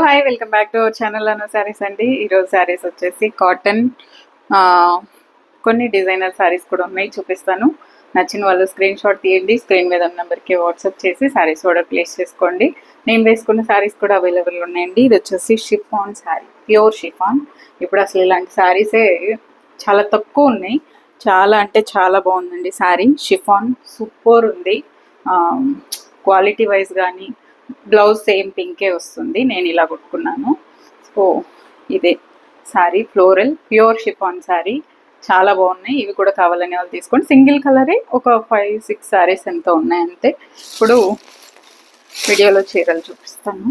Hi, welcome back to our channel Anu Sarees అండి. ఈరోజు శారీస్ వచ్చేసి కాటన్, కొన్ని డిజైనర్ శారీస్ కూడా ఉన్నాయి, చూపిస్తాను. నచ్చిన వాళ్ళు స్క్రీన్ షాట్ తీయండి, స్క్రీన్ మీద నెంబర్కి వాట్సాప్ చేసి శారీస్ ఆర్డర్ ప్లేస్ చేసుకోండి. నేను వేసుకున్న శారీస్ కూడా అవైలబుల్ ఉన్నాయండి. ఇది వచ్చేసి షిఫాన్ శారీ, ప్యూర్ షిఫాన్. ఇప్పుడు అసలు ఇలాంటి శారీసే చాలా తక్కువ ఉన్నాయి. చాలా అంటే చాలా బాగుందండి శారీ. షిఫాన్ సూపర్ ఉంది. క్వాలిటీ వైజ్ కానీ బ్లౌజ్ సేమ్ పింకే వస్తుంది. నేను ఇలా కొట్టుకున్నాను. సో ఇదే sari, floral pure chiffon sari. చాలా బాగున్నాయి. ఇవి కూడా కావాలనే వాళ్ళు తీసుకోండి. సింగిల్ కలరే ఒక 5-6 శారీస్ ఎంతో ఉన్నాయి అంతే. ఇప్పుడు వీడియోలో చీరలు చూపిస్తాను.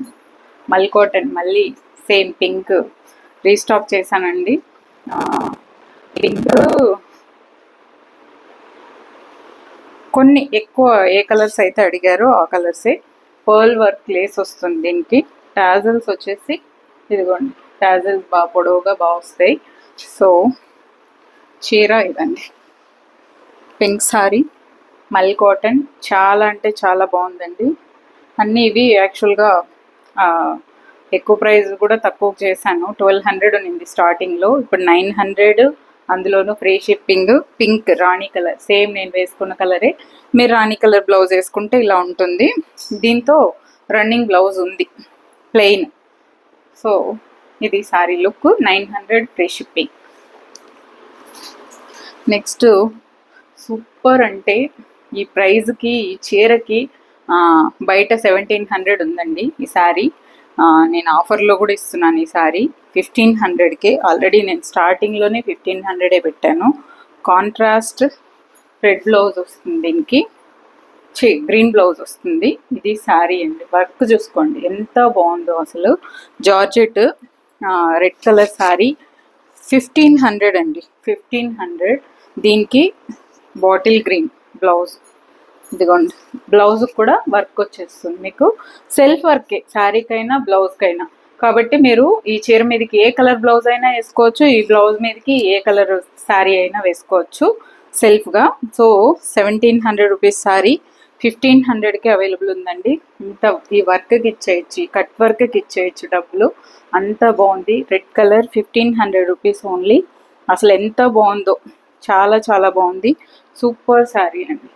మల్ కాటన్, మళ్ళీ సేమ్ పింక్ రీస్టాక్ చేశానండి. పింక్ కొన్ని ఎక్కువ ఏ కలర్స్ అయితే అడిగారో ఆ కలర్సే. పర్ల్ వర్క్ లేస్ వస్తుంది దీనికి. టాజల్స్ వచ్చేసి ఇదిగోండి, టాజల్స్ బాగా పొడవుగా బాగా వస్తాయి. సో చీర ఇదండి, పింక్ సారీ, మల్ కాటన్. చాలా అంటే చాలా బాగుందండి. అన్నీ ఇవి యాక్చువల్గా ఎక్కువ ప్రైస్ కూడా తక్కువ చేశాను. 1200 ఉంది స్టార్టింగ్లో, ఇప్పుడు 900. అందులోనూ ఫ్రీ షిప్పింగ్. పింక్ రాణి కలర్, సేమ్ నేను వేసుకున్న కలరే. మీరు రాణి కలర్ బ్లౌజ్ వేసుకుంటే ఇలా ఉంటుంది. దీంతో రన్నింగ్ బ్లౌజ్ ఉంది ప్లెయిన్. సో ఇది sorry look. 900 free shipping. Next super అంటే ఈ ప్రైజ్కి, ఈ చీరకి బయట 1700 ఉందండి ఈ శారీ. నేను ఆఫర్లో కూడా ఇస్తున్నాను ఈ శారీ 1500కే. ఆల్రెడీ నేను స్టార్టింగ్లోనే 1500 పెట్టాను. కాంట్రాస్ట్ రెడ్ బ్లౌజ్ వస్తుంది దీనికి, గ్రీన్ బ్లౌజ్ వస్తుంది. ఇది శారీ అండి. వర్క్ చూసుకోండి ఎంత బాగుందో అసలు. జార్జెట్ రెడ్ కలర్ శారీ 1500 అండి, 1500. దీనికి బాటిల్ గ్రీన్ బ్లౌజ్. ఇదిగోండి, బ్లౌజ్ కూడా వర్క్ వచ్చేస్తుంది మీకు. సెల్ఫ్ వర్కే శారీకైనా బ్లౌజ్కైనా. కాబట్టి మీరు ఈ చీర మీదకి ఏ కలర్ బ్లౌజ్ అయినా వేసుకోవచ్చు, ఈ బ్లౌజ్ మీదకి ఏ కలర్ శారీ అయినా వేసుకోవచ్చు సెల్ఫ్గా. సో 1700 రూపీస్ శారీ 1500కి అవైలబుల్ ఉందండి. ఇంత ఈ వర్క్కి ఇచ్చేయచ్చు, ఈ కట్ వర్క్కి ఇచ్చేయచ్చు డబ్బులు. అంత బాగుంది. Red colour 1500 rupees only. అసలు ఎంత బాగుందో, చాలా చాలా బాగుంది. సూపర్ శారీ అండి.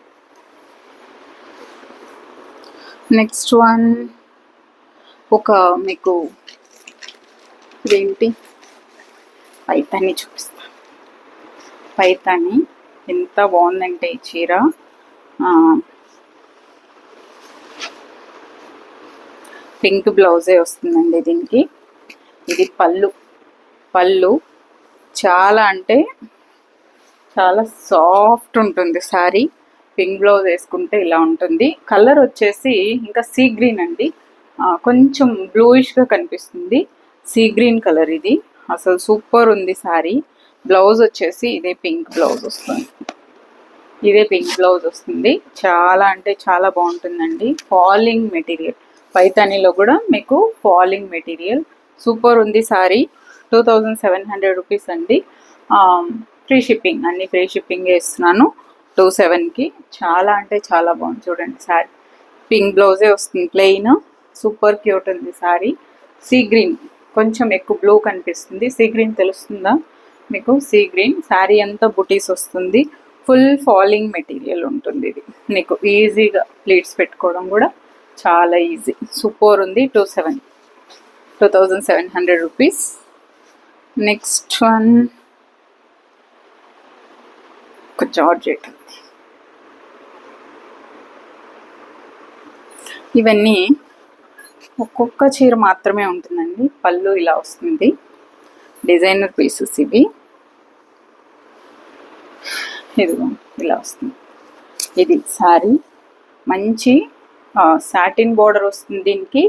నెక్స్ట్ వన్ ఒక మీకు ఇదేంటి పైతాని చూపిస్తా. పైతాని ఎంత బాగుందంటే ఈ చీర. పింక్ బ్లౌజే వస్తుందండి దీనికి. ఇది పళ్ళు చాలా అంటే చాలా సాఫ్ట్ ఉంటుంది శారీ. పింక్ బ్లౌజ్ వేసుకుంటే ఇలా ఉంటుంది. కలర్ వచ్చేసి ఇంకా సీ గ్రీన్ అండి, కొంచెం బ్లూయిష్గా కనిపిస్తుంది. సీ గ్రీన్ కలర్ ఇది. అసలు సూపర్ ఉంది శారీ. బ్లౌజ్ వచ్చేసి ఇదే పింక్ బ్లౌజ్ వస్తుంది. ఇదే పింక్ బ్లౌజ్ వస్తుంది. చాలా అంటే చాలా బాగుంటుందండి. ఫాలింగ్ మెటీరియల్, పైతానీలో కూడా మీకు ఫాలింగ్ మెటీరియల్. సూపర్ ఉంది శారీ. 2700 రూపీస్ అండి. ఫ్రీ షిప్పింగ్, అన్ని ఫ్రీ షిప్పింగ్ ఇస్తున్నాను 27కి. చాలా అంటే చాలా బాగుంది. చూడండి శారీ, పింక్ బ్లౌజే వస్తుంది ప్లెయిన్. సూపర్ క్యూట్ ఉంది శారీ. సీ గ్రీన్, కొంచెం ఎక్కువ బ్లూ కనిపిస్తుంది. సీ గ్రీన్ తెలుస్తుందా మీకు? Sea green. శారీ అంతా బుటీస్ వస్తుంది. ఫుల్ ఫాలింగ్ మెటీరియల్ ఉంటుంది. ఇది మీకు ఈజీగా ప్లీట్స్ పెట్టుకోవడం కూడా చాలా ఈజీ. సూపర్ ఉంది. 2700 రూపీస్. నెక్స్ట్ వన్ ఒక జార్జెట్. ఇవన్నీ ఒక్కొక్క చీర మాత్రమే ఉంటుందండి. పళ్ళు ఇలా వస్తుంది. డిజైనర్ పీసెస్ ఇవి. ఇదిగో ఇలా వస్తుంది. ఇది శారీ మంచి సాటిన్ బోర్డర్ వస్తుంది దీనికి.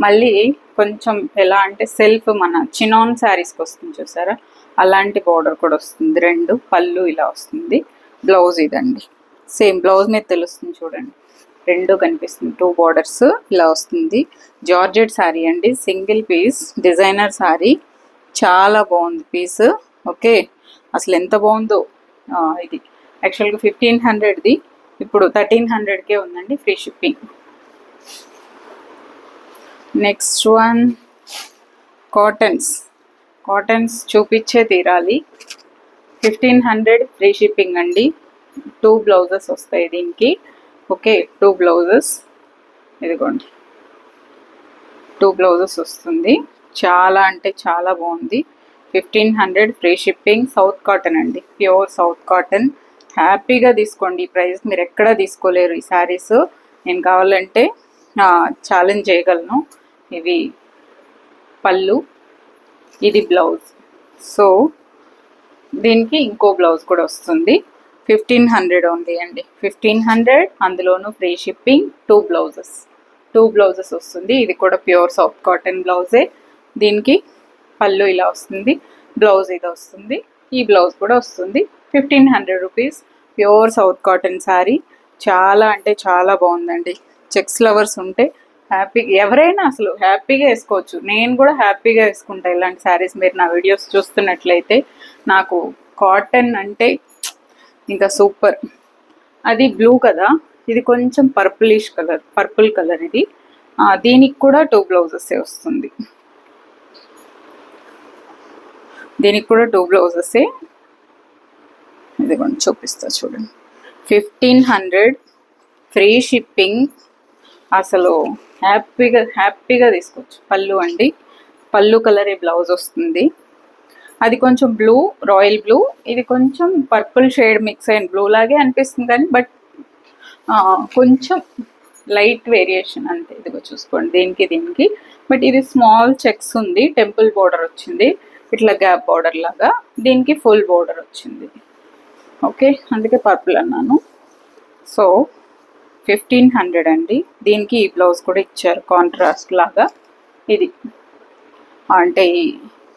మళ్ళీ కొంచెం ఎలా అంటే సెల్ఫ్ మన చినాన్ శారీస్కి వస్తుంది చూసారా, అలాంటి బోర్డర్ కూడా వస్తుంది. రెండు పళ్ళు ఇలా వస్తుంది. బ్లౌజ్ ఇదండి. సేమ్ బ్లౌజ్ మీద తెలుస్తుంది చూడండి, రెండు కనిపిస్తుంది. 2 బోర్డర్స్ ఇలా వస్తుంది. జార్జెట్ శారీ అండి, సింగిల్ పీస్ డిజైనర్ శారీ. చాలా బాగుంది పీస్. ఓకే, అసలు ఎంత బాగుందో. ఇది యాక్చువల్గా 1500ది, ఇప్పుడు 1300కే ఉందండి free shipping. Next one cottons చూపించే తీరాలి. 1500 ఫ్రీ షిప్పింగ్ అండి. 2 బ్లౌజెస్ వస్తాయి దీనికి. ఓకే, 2 బ్లౌజెస్, ఇదిగోండి 2 బ్లౌజెస్ వస్తుంది. చాలా అంటే చాలా బాగుంది. 1500 ఫ్రీ షిప్పింగ్. సౌత్ కాటన్ అండి, ప్యూర్ సౌత్ కాటన్. హ్యాపీగా తీసుకోండి. ఈ ప్రైస్ మీరు ఎక్కడా తీసుకోలేరు. ఈ శారీస్ నేను కావాలంటే ఛాలెంజ్ చేయగలను. ఇవి పళ్ళు, ఇది బ్లౌజ్. సో దీనికి ఇంకో బ్లౌజ్ కూడా వస్తుంది. 1500 ఓన్లీ అండి. 1500, అందులోనూ ఫ్రీ షిప్పింగ్. 2 బ్లౌజెస్ వస్తుంది. ఇది కూడా ప్యూర్ సాఫ్ట్ కాటన్ బ్లౌజే. దీనికి పళ్ళు ఇలా వస్తుంది, బ్లౌజ్ ఇది వస్తుంది, ఈ బ్లౌజ్ కూడా వస్తుంది. 1500 rupees. Pure south cotton sari. చాలా అంటే చాలా బాగుందండి. చెక్స్ లవర్స్ ఉంటే హ్యాపీగా, ఎవరైనా అసలు హ్యాపీగా వేసుకోవచ్చు. నేను కూడా హ్యాపీగా వేసుకుంటా ఇలాంటి శారీస్. మీరు నా వీడియోస్ చూస్తున్నట్లయితే, నాకు కాటన్ అంటే ఇంకా సూపర్. అది బ్లూ కదా, ఇది కొంచెం పర్పుల్ కలర్ ఇది. దీనికి కూడా 2 బ్లౌజెస్ వస్తుంది. దీనికి కూడా 2 బ్లౌజెసే. ఇది కొంచెం చూపిస్తా చూడండి. 1500 ఫ్రీ షిప్పింగ్. అసలు హ్యాపీగా తీసుకోవచ్చు. పళ్ళు అండి, పళ్ళు కలరే బ్లౌజ్ వస్తుంది. అది కొంచెం బ్లూ, రాయల్ బ్లూ. ఇది కొంచెం పర్పుల్ షేడ్ మిక్స్ అయిన బ్లూ లాగే అనిపిస్తుంది కానీ బట్ కొంచెం లైట్ వేరియేషన్ అంతే. ఇదిగో చూసుకోండి, దీనికి బట్ ఇది స్మాల్ చెక్స్ ఉంది. టెంపుల్ బోర్డర్ వచ్చింది, ఇట్లా గ్యాప్ బోర్డర్ లాగా. దీనికి ఫుల్ బోర్డర్ వచ్చింది. ఓకే, అందుకే పర్పుల్ అన్నాను. సో 1500 అండి. దీనికి ఈ బ్లౌజ్ కూడా ఇచ్చారు కాంట్రాస్ట్ లాగా. ఇది అంటే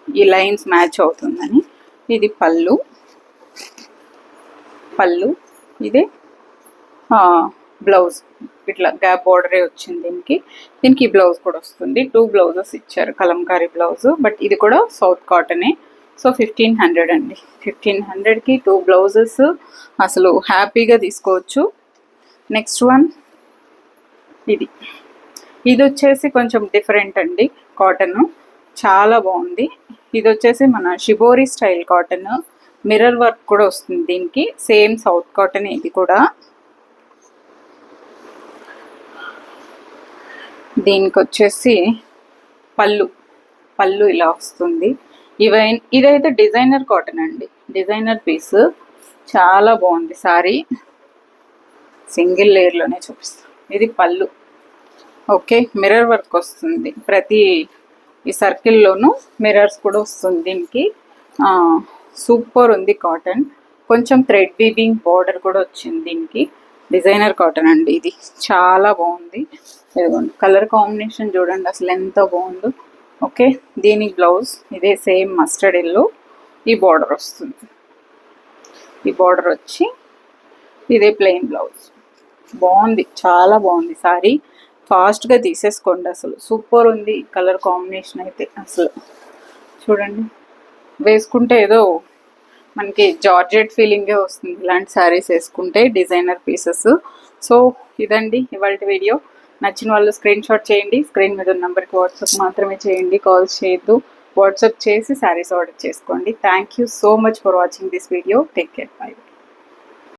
ఈ లైన్స్ మ్యాచ్ అవుతుందని. ఇది పళ్ళు, ఇదే బ్లౌజ్. ఇట్లా గ్యాప్ బోర్డరే వచ్చింది దీనికి ఈ బ్లౌజ్ కూడా వస్తుంది. 2 బ్లౌజెస్ ఇచ్చారు, కలంకారీ బ్లౌజ్. బట్ ఇది కూడా సౌత్ కాటనే. సో 1500 అండి. 1500కి 2 బ్లౌజెస్. అసలు హ్యాపీగా తీసుకోవచ్చు. నెక్స్ట్ వన్ ఇది వచ్చేసి కొంచెం డిఫరెంట్ అండి. కాటన్ చాలా బాగుంది. ఇది వచ్చేసి మన shibori style cotton. Mirror work కూడా వస్తుంది దీనికి. సేమ్ సౌత్ కాటన్ ఇది కూడా. దీనికి వచ్చేసి పళ్ళు ఇలా వస్తుంది. ఇదైతే డిజైనర్ కాటన్ అండి, డిజైనర్ పీస్. చాలా బాగుంది సారీ. సింగిల్ లేయర్లోనే చూపిస్తాను. ఇది పళ్ళు. ఓకే, మిర్రర్ వర్క్ వస్తుంది. ప్రతి ఈ సర్కిల్లోనూ మిర్రర్స్ కూడా వస్తుంది దీనికి. సూపర్ ఉంది కాటన్. కొంచెం థ్రెడ్ వీవింగ్ బార్డర్ కూడా వచ్చింది దీనికి. డిజైనర్ కాటన్ అండి ఇది. చాలా బాగుంది. ఇదిగోండి కలర్ కాంబినేషన్ చూడండి అసలు ఎంత బాగుందో. ఓకే, దీని బ్లౌజ్ ఇదే సేమ్ మస్టర్డ్ ఎల్లో. ఈ బార్డర్ వస్తుంది. ఈ బార్డర్ వచ్చి ఇదే ప్లెయిన్ బ్లౌజ్. బాగుంది, చాలా బాగుంది సారీ. ఫాస్ట్గా తీసేసుకోండి. అసలు సూపర్ ఉంది కలర్ కాంబినేషన్ అయితే. అసలు చూడండి, వేసుకుంటే ఏదో మనకి జార్జెట్ ఫీలింగే వస్తుంది ఇలాంటి శారీస్ వేసుకుంటే, డిజైనర్ పీసెస్. సో ఇదండి ఇవాళ వీడియో. నచ్చిన వాళ్ళు స్క్రీన్ షాట్ చేయండి. స్క్రీన్ మీద ఉన్న నెంబర్కి వాట్సాప్ మాత్రమే చేయండి, కాల్స్ చేయొద్దు. వాట్సాప్ చేసి శారీస్ ఆర్డర్ చేసుకోండి. Thank you so much for watching this video. Take care, by.